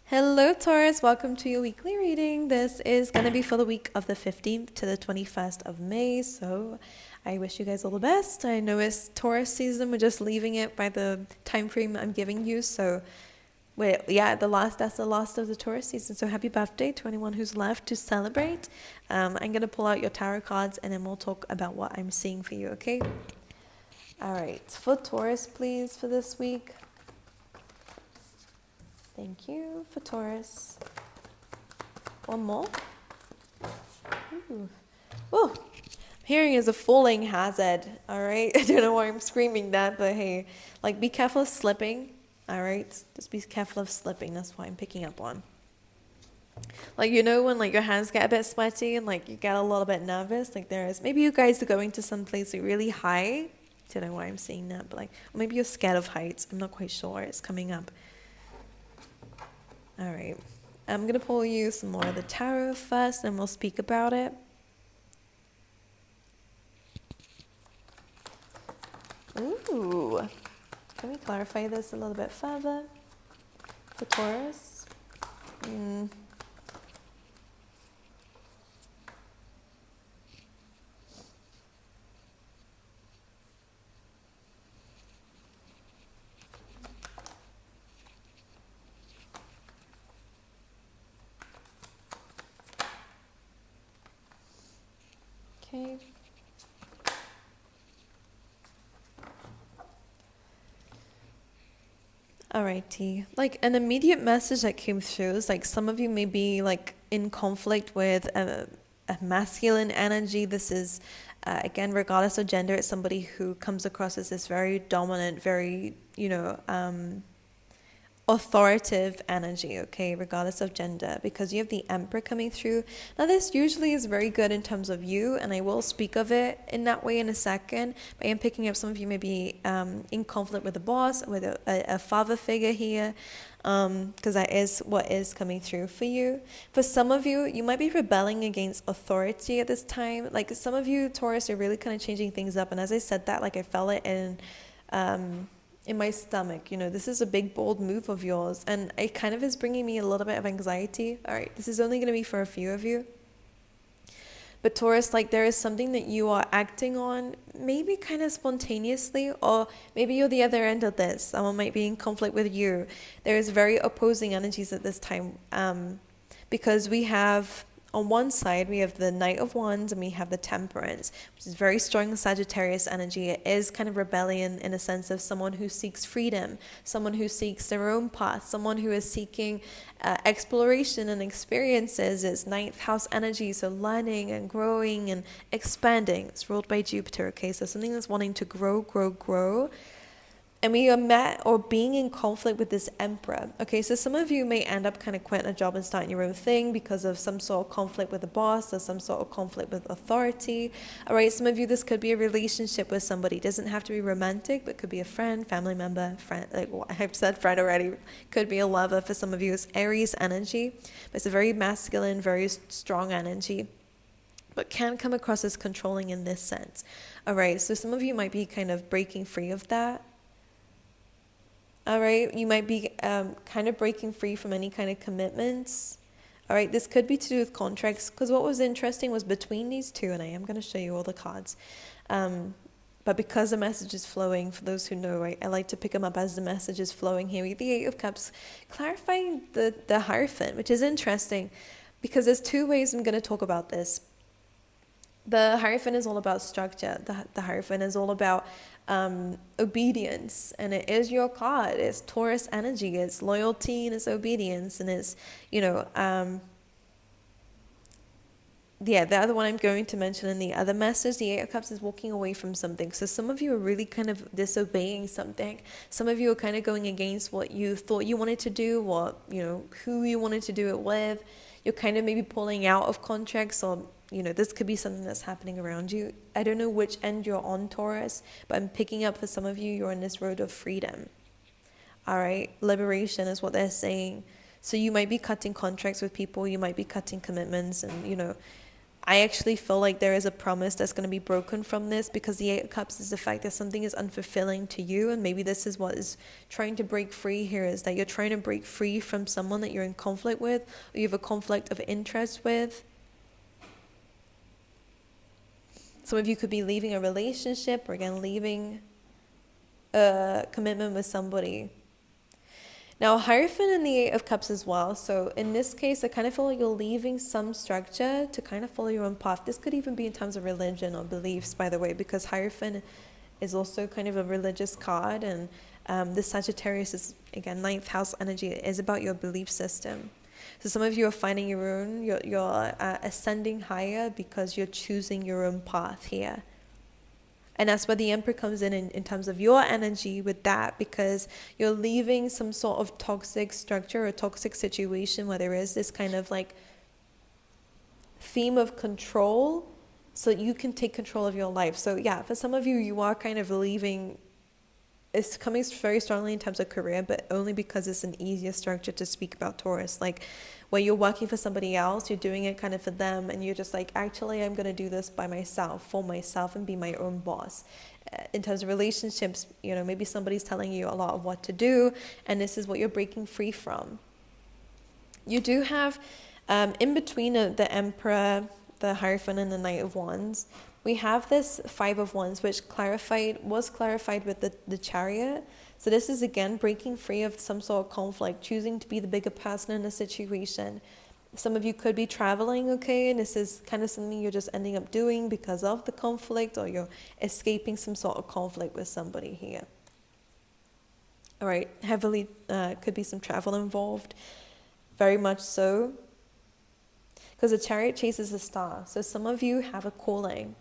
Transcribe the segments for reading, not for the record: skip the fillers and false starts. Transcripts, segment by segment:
Hello, Taurus. Welcome to your weekly reading. This is going to be for the week of the 15th to the 21st of May. So I wish you guys all the best. I know it's Taurus season. We're just leaving it by the time frame I'm giving you. So that's the last of the Taurus season. So happy birthday to anyone who's left to celebrate. I'm going to pull out your tarot cards and then we'll talk about what I'm seeing for you, okay? All right. For Taurus, please, for this week. Thank you for Taurus. One more. Ooh. Oh, I'm hearing is a falling hazard. All right. I don't know why I'm screaming that, but hey, like be careful of slipping. All right. Just be careful of slipping. That's what I'm picking up on. Like, you know, when like your hands get a bit sweaty and like you get a little bit nervous, like there is, maybe you guys are going to some place really high. Don't know why I'm saying that, but like, or maybe you're scared of heights. I'm not quite sure. It's coming up. All right, I'm going to pull you some more of the tarot first and we'll speak about it. Ooh, can we clarify this a little bit further for Taurus? Okay. Alrighty. Like an immediate message that came through is like some of you may be like in conflict with a masculine energy. This is, again, regardless of gender, it's somebody who comes across as this very dominant, very, authoritative energy, okay, regardless of gender, because you have the Emperor coming through. Now this usually is very good in terms of you, and I will speak of it in that way in a second, but I am picking up some of you may be in conflict with a boss, with a father figure here, because that is what is coming through for you. For some of you, you might be rebelling against authority at this time. Like some of you, Taurus, are really kind of changing things up, and as I said that, like I felt it in my stomach. This is a big, bold move of yours, and it kind of is bringing me a little bit of anxiety. All right, this is only going to be for a few of you. But Taurus, like there is something that you are acting on, maybe kind of spontaneously, or maybe you're the other end of this. Someone might be in conflict with you. There is very opposing energies at this time, because we have, on one side, we have the Knight of Wands and we have the Temperance, which is very strong Sagittarius energy. It is kind of rebellion in a sense of someone who seeks freedom, someone who seeks their own path, someone who is seeking exploration and experiences. It's ninth house energy, so learning and growing and expanding. It's ruled by Jupiter, okay? So something that's wanting to grow. And we are met or being in conflict with this Emperor. Okay, so some of you may end up kind of quitting a job and starting your own thing because of some sort of conflict with the boss or some sort of conflict with authority. All right, some of you, this could be a relationship with somebody. It doesn't have to be romantic, but could be a friend, family member, friend. Like I've said friend already. Could be a lover for some of you. It's Aries energy. But it's a very masculine, very strong energy, but can come across as controlling in this sense. All right, so some of you might be kind of breaking free of that. All right, you might be kind of breaking free from any kind of commitments. All right, this could be to do with contracts, because what was interesting was between these two, and I am going to show you all the cards. But because the message is flowing, for those who know, I like to pick them up as the message is flowing here with the Eight of Cups, clarifying the Hierophant, which is interesting, because there's two ways I'm going to talk about this. The Hierophant is all about structure. The Hierophant is all about obedience, and it is your card. It's Taurus energy. It's loyalty and it's obedience, and it's the other one I'm going to mention in the other message, the Eight of Cups, is walking away from something. So some of you are really kind of disobeying something. Some of you are kind of going against what you thought you wanted to do, or who you wanted to do it with. You're kind of maybe pulling out of contracts, or this could be something that's happening around you. I don't know which end you're on, Taurus, but I'm picking up for some of you, you're on this road of freedom. All right, liberation is what they're saying. So you might be cutting contracts with people, you might be cutting commitments, and I actually feel like there is a promise that's going to be broken from this, because the Eight of Cups is the fact that something is unfulfilling to you, and maybe this is what is trying to break free here, is that you're trying to break free from someone that you're in conflict with, or you have a conflict of interest with. Some of you could be leaving a relationship, or again, leaving a commitment with somebody. Now, Hierophant in the Eight of Cups as well. So in this case, I kind of feel like you're leaving some structure to kind of follow your own path. This could even be in terms of religion or beliefs, by the way, because Hierophant is also kind of a religious card. And the Sagittarius is, again, 9th house energy. It is about your belief system. So some of you are finding your own, you're ascending higher because you're choosing your own path here. And that's where the Emperor comes in terms of your energy with that, because you're leaving some sort of toxic structure or toxic situation where there is this kind of like theme of control, so that you can take control of your life. So yeah, for some of you, you are kind of leaving. It's coming very strongly in terms of career, but only because it's an easier structure to speak about, Taurus. Like where you're working for somebody else, you're doing it kind of for them, and you're just like, actually, I'm going to do this by myself, for myself, and be my own boss. In terms of relationships, you know, maybe somebody's telling you a lot of what to do, and this is what you're breaking free from. You do have, in between the Emperor, the Hierophant, and the Knight of Wands, we have this Five of Wands, which was clarified with the Chariot. So this is, again, breaking free of some sort of conflict, choosing to be the bigger person in a situation. Some of you could be traveling, okay, and this is kind of something you're just ending up doing because of the conflict, or you're escaping some sort of conflict with somebody here. All right, heavily could be some travel involved, very much so, because the Chariot chases a star. So some of you have a calling,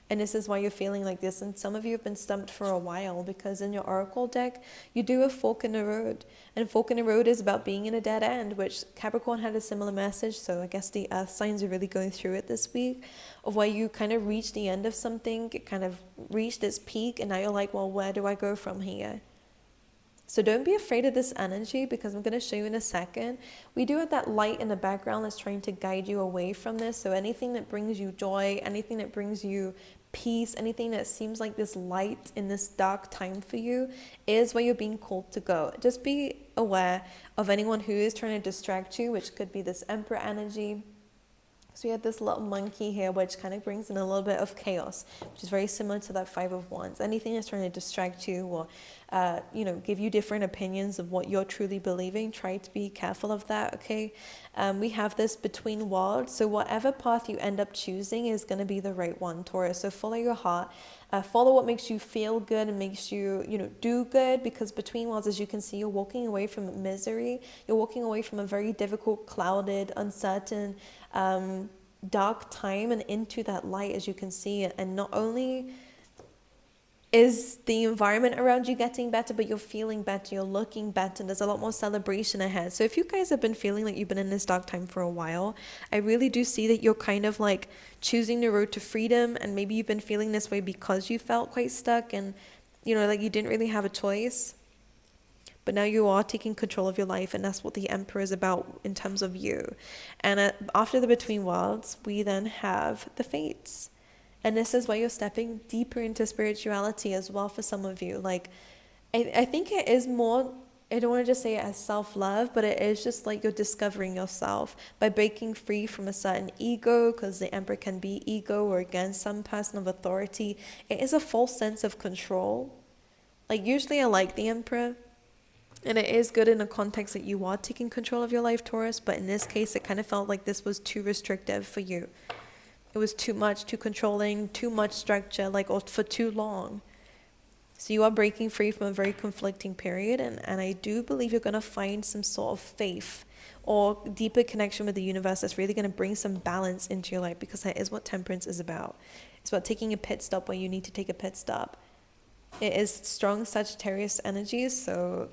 and this is why you're feeling like this. And some of you have been stumped for a while, because in your Oracle deck, you do a fork in the road. And fork in the road is about being in a dead end, which Capricorn had a similar message. So I guess the earth signs are really going through it this week, of where you kind of reach the end of something, it kind of reached its peak, and now you're like, well, where do I go from here? So don't be afraid of this energy, because I'm going to show you in a second. We do have that light in the background that's trying to guide you away from this. So anything that brings you joy, anything that brings you peace, anything that seems like this light in this dark time for you, is where you're being called to go. Just be aware of anyone who is trying to distract you, which could be this Emperor energy. So we have this little monkey here, which kind of brings in a little bit of chaos, which is very similar to that Five of Wands. Anything that's trying to distract you, or give you different opinions of what you're truly believing, try to be careful of that, okay? We have this between worlds. So whatever path you end up choosing is going to be the right one, Taurus. So follow your heart. Follow what makes you feel good and makes you, do good, because between worlds, as you can see, you're walking away from misery. You're walking away from a very difficult, clouded, uncertain, dark time, and into that light, as you can see. And not only is the environment around you getting better, but you're feeling better, you're looking better, there's a lot more celebration ahead. So if you guys have been feeling like you've been in this dark time for a while, I really do see that you're kind of like choosing the road to freedom, and maybe you've been feeling this way because you felt quite stuck, and like you didn't really have a choice. But now you are taking control of your life, and that's what the Emperor is about in terms of you. And after the Between Worlds, we then have the Fates. And this is why you're stepping deeper into spirituality as well for some of you. Like, I think it is more, I don't want to just say it as self-love, but it is just like you're discovering yourself by breaking free from a certain ego, because the Emperor can be ego, or again, some person of authority. It is a false sense of control. Like, usually I like the Emperor, and it is good in the context that you are taking control of your life, Taurus, but in this case, it kind of felt like this was too restrictive for you. It was too much, too controlling, too much structure, or for too long. So you are breaking free from a very conflicting period, and I do believe you're going to find some sort of faith or deeper connection with the universe that's really going to bring some balance into your life, because that is what Temperance is about. It's about taking a pit stop where you need to take a pit stop. It is strong Sagittarius energies, so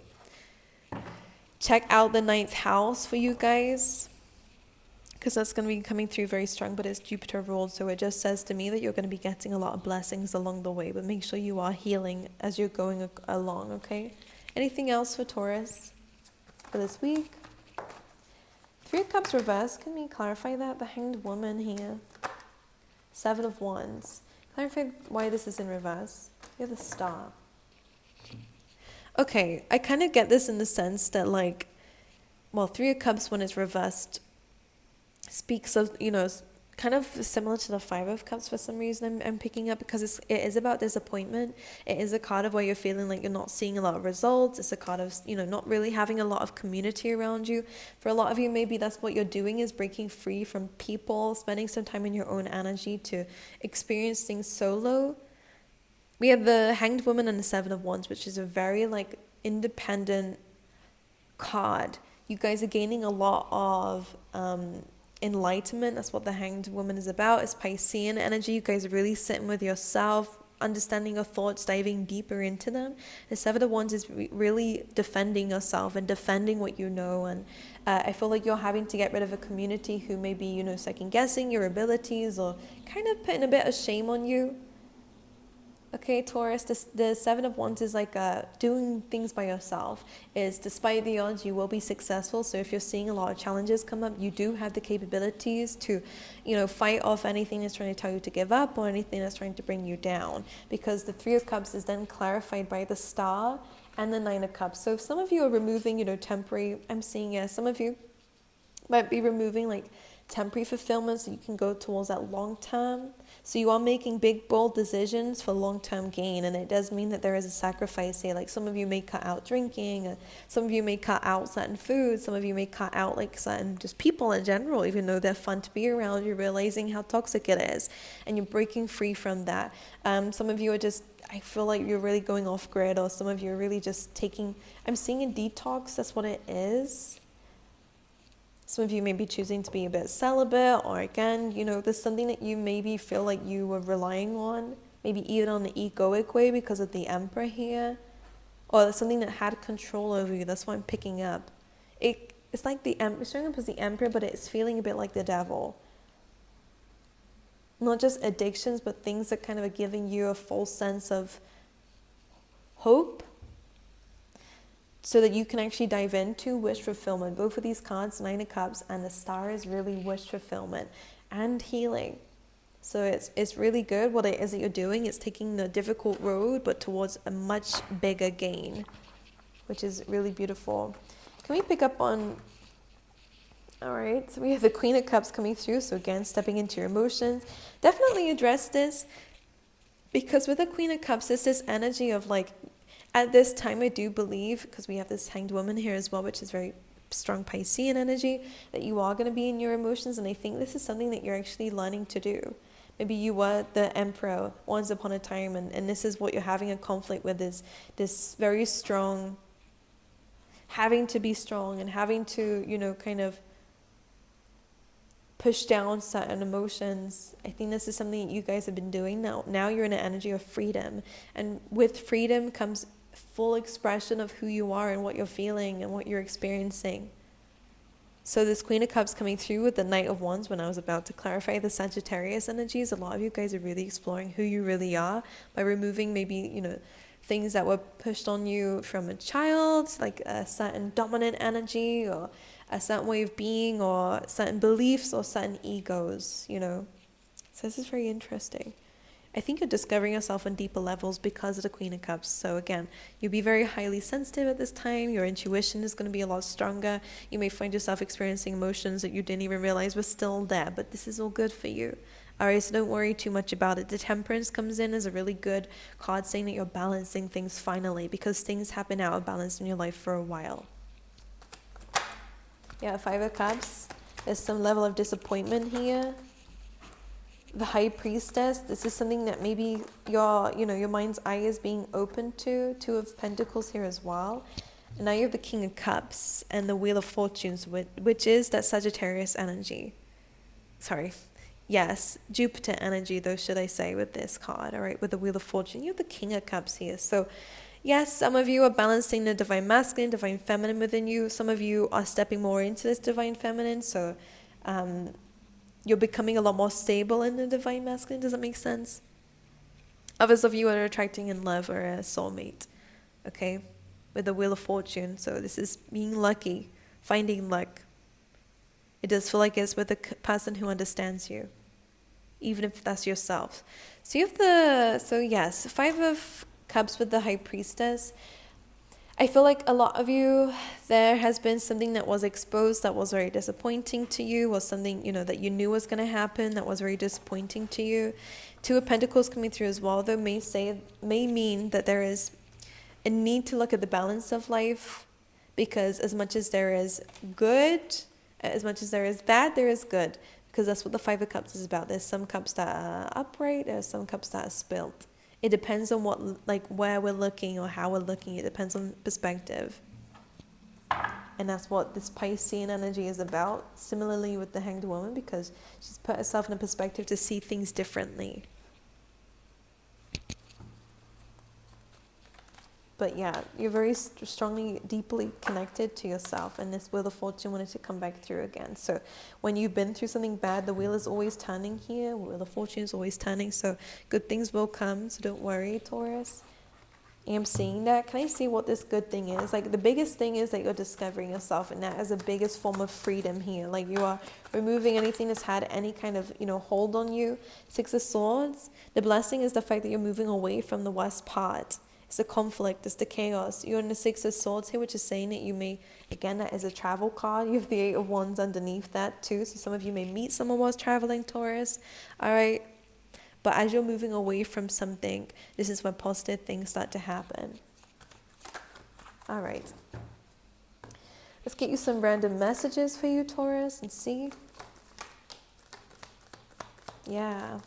check out the 9th house for you guys, because that's going to be coming through very strong, but it's Jupiter ruled, so it just says to me that you're going to be getting a lot of blessings along the way, but make sure you are healing as you're going along, okay? Anything else for Taurus for this week? 3 of Cups reversed, can we clarify that? The Hanged Woman here. Seven of Wands. Clarify why this is in reverse. You have the Star. Okay, I kind of get this in the sense that, like, well, Three of Cups when it's reversed speaks of, kind of similar to the Five of Cups for some reason I'm picking up, because it is about disappointment. It is a card of where you're feeling like you're not seeing a lot of results. It's a card of, not really having a lot of community around you. For a lot of you, maybe that's what you're doing, is breaking free from people, spending some time in your own energy to experience things solo. We have the Hanged Woman and the Seven of Wands, which is a very, like, independent card. You guys are gaining a lot of enlightenment. That's what the Hanged Woman is about. It's Piscean energy. You guys are really sitting with yourself, understanding your thoughts, diving deeper into them. The Seven of Wands is really defending yourself and defending what you know. And I feel like you're having to get rid of a community who may be, second guessing your abilities or kind of putting a bit of shame on you. Okay, Taurus, the Seven of Wands is like doing things by yourself. Is despite the odds, you will be successful. So if you're seeing a lot of challenges come up, you do have the capabilities to, fight off anything that's trying to tell you to give up or anything that's trying to bring you down. Because the Three of Cups is then clarified by the Star and the Nine of Cups. So if some of you are removing, temporary, I'm seeing, some of you might be removing like temporary fulfillment so you can go towards that long term. So you are making big, bold decisions for long-term gain, and it does mean that there is a sacrifice here. Like, some of you may cut out drinking, some of you may cut out certain foods, some of you may cut out like certain just people in general, even though they're fun to be around. You're realizing how toxic it is, and you're breaking free from that. Some of you are just, I feel like you're really going off grid, or some of you are really just taking, I'm seeing a detox. That's what it is. Some of you may be choosing to be a bit celibate, or again, there's something that you maybe feel like you were relying on, maybe even on the egoic way because of the Emperor here, or there's something that had control over you. That's what I'm picking up. It's like it's showing up as the Emperor, but it's feeling a bit like the devil. Not just addictions, but things that kind of are giving you a false sense of hope, so that you can actually dive into wish fulfillment. Both of these cards, Nine of Cups and the Star, is really wish fulfillment and healing. So it's really good what it is that you're doing. It's taking the difficult road, but towards a much bigger gain, which is really beautiful. Can we pick up on... All right, so we have the Queen of Cups coming through. So again, stepping into your emotions. Definitely address this, because with the Queen of Cups, it's this energy of like, at this time, I do believe, because we have this Hanged Woman here as well, which is very strong Piscean energy, that you are going to be in your emotions. And I think this is something that you're actually learning to do. Maybe you were the Emperor once upon a time, and this is what you're having a conflict with, is this very strong, having to be strong and having to, kind of push down certain emotions. I think this is something that you guys have been doing now. Now you're in an energy of freedom. And with freedom comes full expression of who you are and what you're feeling and what you're experiencing. So this Queen of Cups coming through with the Knight of Wands, when I was about to clarify the Sagittarius energies, a lot of you guys are really exploring who you really are by removing maybe, things that were pushed on you from a child, like a certain dominant energy or a certain way of being or certain beliefs or certain egos, So this is very interesting. I think you're discovering yourself on deeper levels because of the Queen of Cups. So again, you'll be very highly sensitive at this time. Your intuition is going to be a lot stronger. You may find yourself experiencing emotions that you didn't even realize were still there, but this is all good for you. Alright, so don't worry too much about it. The Temperance comes in as a really good card saying that you're balancing things finally, because things have been out of balance in your life for a while. Yeah, Five of Cups. There's some level of disappointment here. The High Priestess, this is something that maybe your mind's eye is being open to. Two of Pentacles here as well. And now you have the King of Cups and the Wheel of Fortunes, which is that Sagittarius energy. Sorry. Yes, Jupiter energy, though, should I say, with this card. All right, with the Wheel of Fortune. You have the King of Cups here. So, yes, some of you are balancing the Divine Masculine, Divine Feminine within you. Some of you are stepping more into this Divine Feminine. So, you're becoming a lot more stable in the Divine Masculine. Does that make sense? Others of you are attracting in love or a soulmate, okay, with the Wheel of Fortune. So this is being lucky, finding luck. It does feel like it's with a person who understands you. even if that's yourself. So you have the, so yes, Five of Cups with the High Priestess. I feel like a lot of you, there has been something that was exposed that was very disappointing to you, or something, that you knew was going to happen that was very disappointing to you. Two of Pentacles coming through as well, though, may mean that there is a need to look at the balance of life, because as much as there is good, as much as there is bad, there is good, because that's what the Five of Cups is about. There's some cups that are upright, there's some cups that are spilled. It depends on where we're looking or how we're looking. It depends on perspective. And that's what this Piscean energy is about. Similarly with the Hanged Woman, because she's put herself in a perspective to see things differently. But yeah, you're very strongly, deeply connected to yourself, and this Wheel of Fortune wanted to come back through again. So when you've been through something bad, the wheel is always turning here. Wheel of Fortune is always turning, so good things will come. So don't worry, Taurus. I am seeing that. Can I see what this good thing is? Like, the biggest thing is that you're discovering yourself, and that is the biggest form of freedom here. Like, you are removing anything that's had any kind of, hold on you. Six of Swords. The blessing is the fact that you're moving away from the worst part. It's the conflict, it's the chaos. You're in the Six of Swords here, which is saying that you may, again, that is a travel card. You have the Eight of Wands underneath that too. So some of you may meet someone whilst traveling, Taurus. All right. But as you're moving away from something, this is when positive things start to happen. All right. Let's get you some random messages for you, Taurus, and see. Yeah.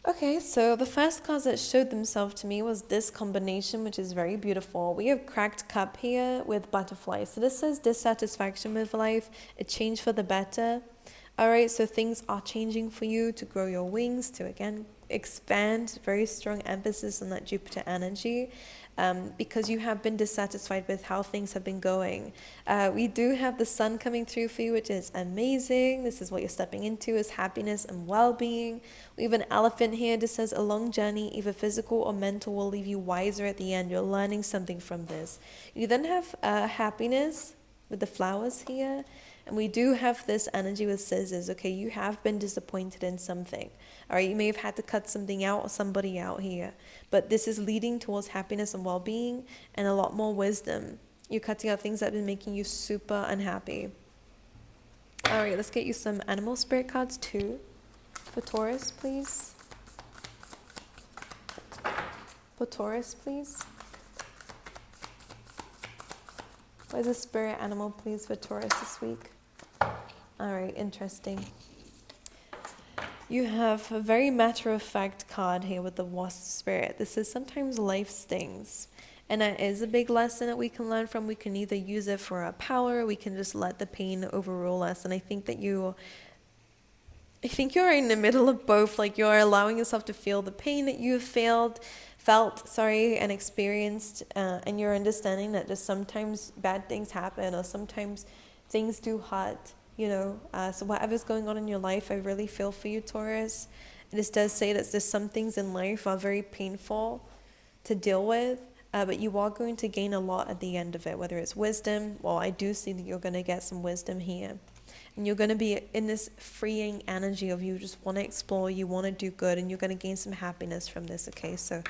Okay, so the first cards that showed themselves to me was this combination, which is very beautiful. We have Cracked Cup here with Butterfly. So this says dissatisfaction with life, a change for the better. All right, so things are changing for you to grow your wings, to again expand. Very strong emphasis on that Jupiter energy. Because you have been dissatisfied with how things have been going. We do have the sun coming through for you, which is amazing. This is what you're stepping into, is happiness and well-being. We have an elephant here that says a long journey, either physical or mental, will leave you wiser at the end. You're learning something from this. You then have happiness with the flowers here. And we do have this energy with scissors. Okay, you have been disappointed in something. All right, you may have had to cut something out or somebody out here. But this is leading towards happiness and well-being and a lot more wisdom. You're cutting out things that have been making you super unhappy. All right, let's get you some animal spirit cards too. For Taurus, please. For Taurus, please. What is a spirit animal, please, for Taurus this week? All right, interesting. You have a very matter-of-fact card here with the wasp spirit. This is sometimes life stings. And that is a big lesson that we can learn from. We can either use it for our power, we can just let the pain overrule us. And I think you're in the middle of both. Like, you're allowing yourself to feel the pain that you've felt, and experienced. And you're understanding that just sometimes bad things happen, or sometimes things do hurt. So whatever's going on in your life, I really feel for you, Taurus. This does say that there's some things in life are very painful to deal with, but you are going to gain a lot at the end of it, whether it's wisdom. Well, I do see that you're going to get some wisdom here. And you're going to be in this freeing energy of you just want to explore, you want to do good, and you're going to gain some happiness from this, okay? So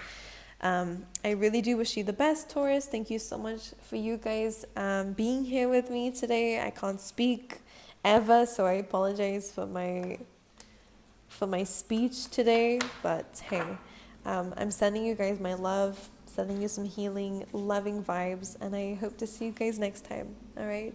I really do wish you the best, Taurus. Thank you so much for you guys being here with me today. I can't speak ever, so I apologize for my speech today, but hey, I'm sending you guys my love, sending you some healing, loving vibes, and I hope to see you guys next time. All right.